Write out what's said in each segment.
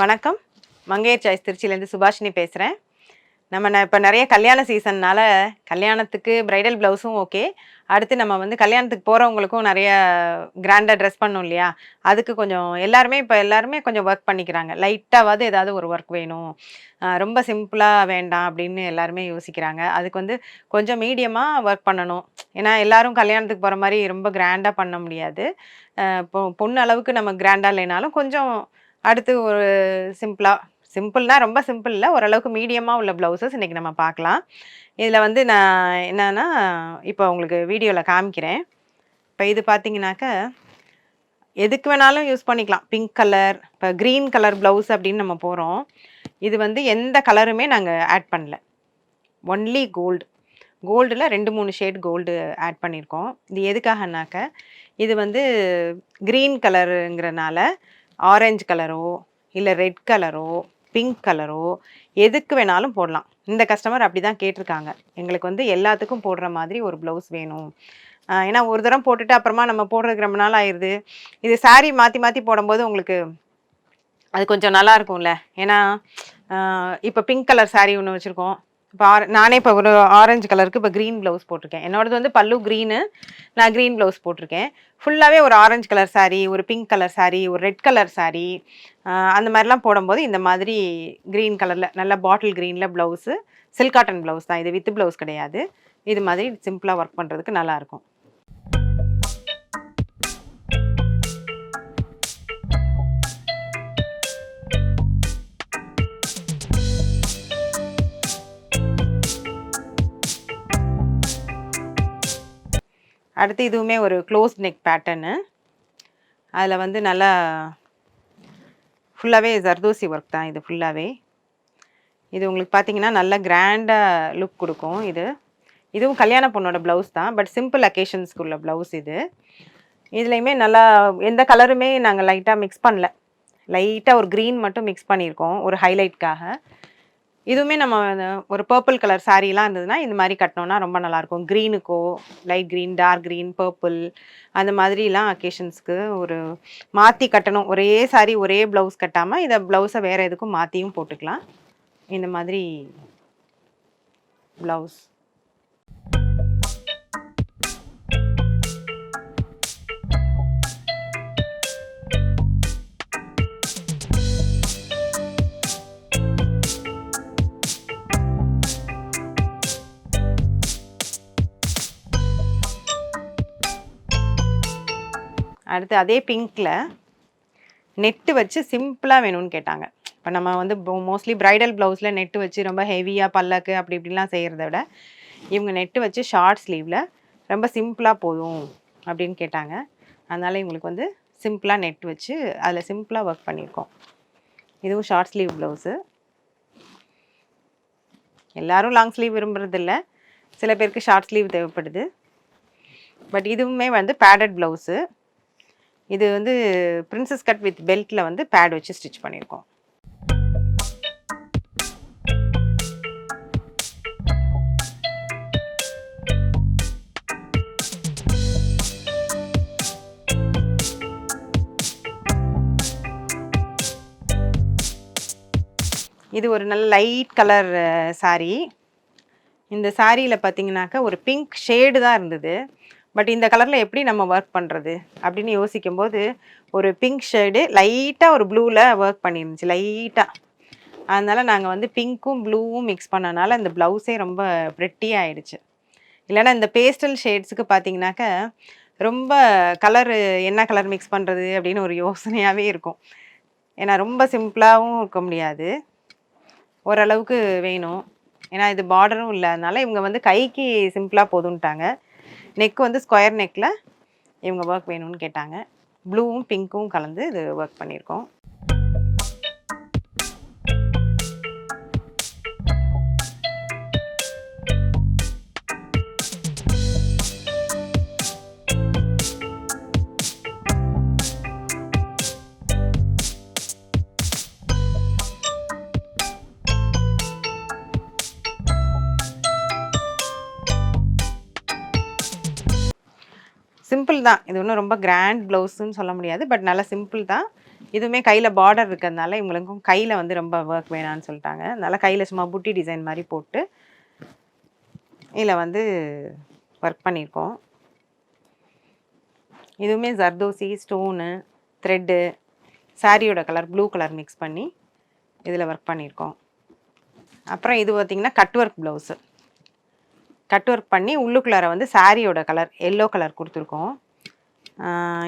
வணக்கம். மங்கையர் சாய்ஸ் திருச்சியிலேருந்து சுபாஷினி பேசுகிறேன். இப்போ நிறைய கல்யாண சீசன்னால் கல்யாணத்துக்கு ப்ரைடல் ப்ளவுஸும் ஓகே. அடுத்து நம்ம வந்து கல்யாணத்துக்கு போகிறவங்களுக்கும் நிறைய கிராண்டாக ட்ரெஸ் பண்ணணும் இல்லையா? அதுக்கு கொஞ்சம் எல்லாருமே கொஞ்சம் ஒர்க் பண்ணிக்கிறாங்க. லைட்டாவது ஏதாவது ஒரு ஒர்க் வேணும். ரொம்ப சிம்பிளாக வேண்டாம் அப்படின்னு எல்லாருமே யோசிக்கிறாங்க. அதுக்கு வந்து கொஞ்சம் மீடியமாக ஒர்க் பண்ணணும். ஏன்னா எல்லாரும் கல்யாணத்துக்கு போகிற மாதிரி ரொம்ப கிராண்டாக பண்ண முடியாது. பொண்ணு அளவுக்கு நம்ம கிராண்டாக இல்லைனாலும் கொஞ்சம் அடுத்து ஒரு சிம்பிளா சிம்பிள்னா ரொம்ப சிம்பிள் இல்ல. ஓரளவுக்கு மீடியமா உள்ள ப்ளவுஸஸ் இன்னைக்கு நம்ம பார்க்கலாம். இதுல வந்து நான் என்னன்னா, இப்போ உங்களுக்கு வீடியோல காமிக்கிறேன். இப்ப இது பார்த்தீங்கன்னாக்க, எதுக்கு வேணாலும் யூஸ் பண்ணிக்கலாம். பிங்க் கலர், இப்ப கிரீன் கலர் ப்ளவுஸ் அப்படின்னு நம்ம போறோம். இது வந்து எந்த கலருமே நாங்க ஆட் பண்ணல. Only gold. கோல்டுல 2, 3 ஷேட் கோல்டு ஆட் பண்ணியிருக்கோம். இது எதுக்காகனாக்க, இது வந்து கிரீன் கலருங்கிறனால ஆரஞ்சு கலரோ, இல்ல ரெட் கலரோ, பிங்க் கலரோ எதுக்கு வேணாலும் போடலாம். இந்த கஸ்டமர் அப்படிதான் கேட்டிருக்காங்க. எங்களுக்கு வந்து எல்லாத்துக்கும் போடுற மாதிரி ஒரு ப்ளவுஸ் வேணும். ஏன்னா ஒரு தரம் போட்டுட்டு அப்புறமா நம்ம போடுறதுக்கு ரொம்ப நாள் ஆயிருது. இது சாரீ மாத்தி மாத்தி போடும்போது உங்களுக்கு அது கொஞ்சம் நல்லா இருக்கும்ல. ஏன்னா இப்போ பிங்க் கலர் சாரீ ஒன்று வச்சுருக்கோம். இப்போ நானே இப்போ ஒரு ஆரஞ்சு கலருக்கு இப்போ க்ரீன் ப்ளவுஸ் போட்டிருக்கேன். என்னோடது வந்து பல்லு க்ரீனு, நான் க்ரீன் ப்ளவுஸ் போட்டிருக்கேன். ஃபுல்லாகவே ஒரு ஆரஞ்சு கலர் சாரீ, ஒரு பிங்க் கலர் சாரீ, ஒரு ரெட் கலர் சாரீ, அந்த மாதிரிலாம் போடும்போது இந்த மாதிரி க்ரீன் கலரில் நல்ல பாட்டில் க்ரீனில் ப்ளவுஸு, சில்க் காட்டன் ப்ளவுஸ் தான் இது, வித் ப்ளவுஸ் கிடையாது. இது மாதிரி சிம்பிளாக ஒர்க் பண்ணுறதுக்கு நல்லாயிருக்கும். அடுத்து இதுவுமே ஒரு க்ளோஸ் நெக் பேட்டர்னு. அதில் வந்து நல்லா ஃபுல்லாகவே ஜர்தோசி ஒர்க் தான் இது ஃபுல்லாகவே. இது உங்களுக்கு பார்த்தீங்கன்னா நல்ல கிராண்டாக லுக் கொடுக்கும் இது. இதுவும் கல்யாண பொண்ணோட ப்ளவுஸ் தான். பட் சிம்பிள் அக்கேஷன்ஸ்க்கு உள்ள ப்ளவுஸ் இது. இதுலேயுமே நல்லா எந்த கலருமே நாங்கள் லைட்டாக மிக்ஸ் பண்ணல. லைட்டாக ஒரு க்ரீன் மட்டும் மிக்ஸ் பண்ணியிருக்கோம் ஒரு ஹைலைட்காக. இதுவுமே நம்ம ஒரு பர்பிள் கலர் சாரீலாம் இருந்ததுன்னா இந்த மாதிரி கட்டினோன்னா ரொம்ப நல்லாயிருக்கும். க்ரீனுக்கோ light green, dark green, purple அந்த மாதிரிலாம் அக்கேஷன்ஸ்க்கு ஒரு மாற்றி கட்டணும். ஒரே சாரீ ஒரே ப்ளவுஸ் கட்டாமல் இதை ப்ளவுஸை வேறு எதுக்கும் மாற்றியும் போட்டுக்கலாம். இந்த மாதிரி ப்ளவுஸ். அடுத்து அதே பிங்க்கில் நெட்டு வச்சு சிம்பிளாக வேணும்னு கேட்டாங்க. இப்போ நம்ம வந்து மோஸ்ட்லி ப்ரைடல் ப்ளவுஸில் நெட்டு வச்சு ரொம்ப ஹெவியாக பல்லக்கு அப்படி இப்படிலாம் செய்கிறத விட இவங்க நெட்டு வச்சு ஷார்ட் ஸ்லீவில் ரொம்ப சிம்பிளாக போதும் அப்படின்னு கேட்டாங்க. அதனால் இவங்களுக்கு வந்து சிம்பிளாக நெட் வச்சு அதில் சிம்பிளாக ஒர்க் பண்ணியிருக்கோம். இதுவும் ஷார்ட் ஸ்லீவ் ப்ளவுஸு. எல்லோரும் லாங் ஸ்லீவ் விரும்புறதில்ல, சில பேருக்கு ஷார்ட் ஸ்லீவ் தேவைப்படுது. பட் இதுவுமே வந்து பேடட் ப்ளவுஸு. இது வந்து பிரின்சஸ் கட் வித் பெல்ட்டில் வந்து பேட் வச்சு ஸ்டிச் பண்ணியிருக்கோம். இது ஒரு நல்ல லைட் கலர் சாரீ. இந்த சாரியில் பார்த்தீங்கன்னாக்கா ஒரு பிங்க் ஷேடு தான் இருந்தது. பட் இந்த கலரில் எப்படி நம்ம ஒர்க் பண்ணுறது அப்படின்னு யோசிக்கும்போது ஒரு பிங்க் ஷேடு லைட்டாக ஒரு ப்ளூவில் ஒர்க் பண்ணிருந்துச்சு லைட்டாக. அதனால் நாங்கள் வந்து பிங்க்கும் ப்ளூவும் மிக்ஸ் பண்ணனால இந்த ப்ளவுஸே ரொம்ப ப்ரெட்டியாக ஆயிடுச்சு. இல்லைன்னா இந்த பேஸ்டல் ஷேட்ஸுக்கு பார்த்தீங்கன்னாக்க ரொம்ப கலரு என்ன கலர் மிக்ஸ் பண்ணுறது அப்படின்னு ஒரு யோசனையாகவே இருக்கும். ஏன்னா ரொம்ப சிம்பிளாகவும் இருக்க முடியாது, ஓரளவுக்கு வேணும். ஏன்னா இது பார்டரும் இல்லாதனால இவங்க வந்து கைக்கு சிம்பிளாக போதுன்ட்டாங்க. நெக் வந்து ஸ்கொயர் நெக்கில் இவங்க ஒர்க் வேணும்னு கேட்டாங்க. ப்ளூவும் பிங்க்கும் கலந்து இது ஒர்க் பண்ணியிருக்கோம். சிம்பிள் தான். இது ஒன்றும் ரொம்ப கிராண்ட் ப்ளவுஸுன்னு சொல்ல முடியாது. பட் நல்லா சிம்பிள் தான். இதுவுமே கையில் பார்டர் இருக்கிறதுனால இவங்களுக்கும் கையில் வந்து ரொம்ப ஒர்க் வேணான்னு சொல்லிட்டாங்க. அதனால் கையில் சும்மா புட்டி டிசைன் மாதிரி போட்டு இதில் வந்து ஒர்க் பண்ணியிருக்கோம். இதுவுமே ஜர்தோசி, ஸ்டோனு, த்ரெட்டு, சாரியோட கலர் ப்ளூ கலர் மிக்ஸ் பண்ணி இதில் ஒர்க் பண்ணியிருக்கோம். அப்புறம் இது பார்த்திங்கன்னா cut work blouse. Cut work பண்ணி உள்ளுக்குள்ளார வந்து சாரியோட கலர் எல்லோ கலர் கொடுத்துருக்கோம்.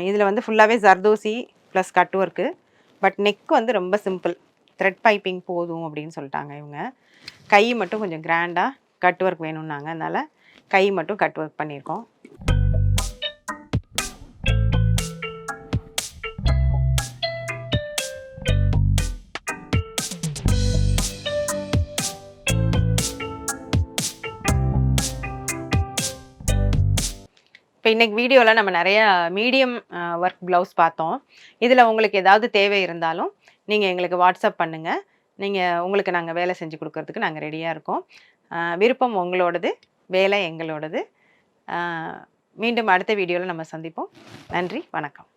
இதில் வந்து ஃபுல்லாகவே zardozi plus cut work. But neck வந்து ரொம்ப சிம்பிள், த்ரெட் பைப்பிங் போதும் அப்படின்னு சொல்லிட்டாங்க இவங்க. கை மட்டும் கொஞ்சம் கிராண்டாக கட் ஒர்க் வேணும்னாங்க, அதனால் கை மட்டும் கட் ஒர்க் பண்ணியிருக்கோம். இப்போ இன்றைக்கி வீடியோவில் நம்ம நிறையா மீடியம் ஒர்க் ப்ளவுஸ் பார்த்தோம். இதில் உங்களுக்கு ஏதாவது தேவை இருந்தாலும் நீங்கள் எங்களுக்கு வாட்ஸ்அப் பண்ணுங்கள். உங்களுக்கு நாங்கள் வேலை செஞ்சு கொடுக்கறதுக்கு நாங்கள் ரெடியாக இருக்கோம். விருப்பம் உங்களோடது, வேலை எங்களோடது. மீண்டும் அடுத்த வீடியோவில் நம்ம சந்திப்போம். நன்றி, வணக்கம்.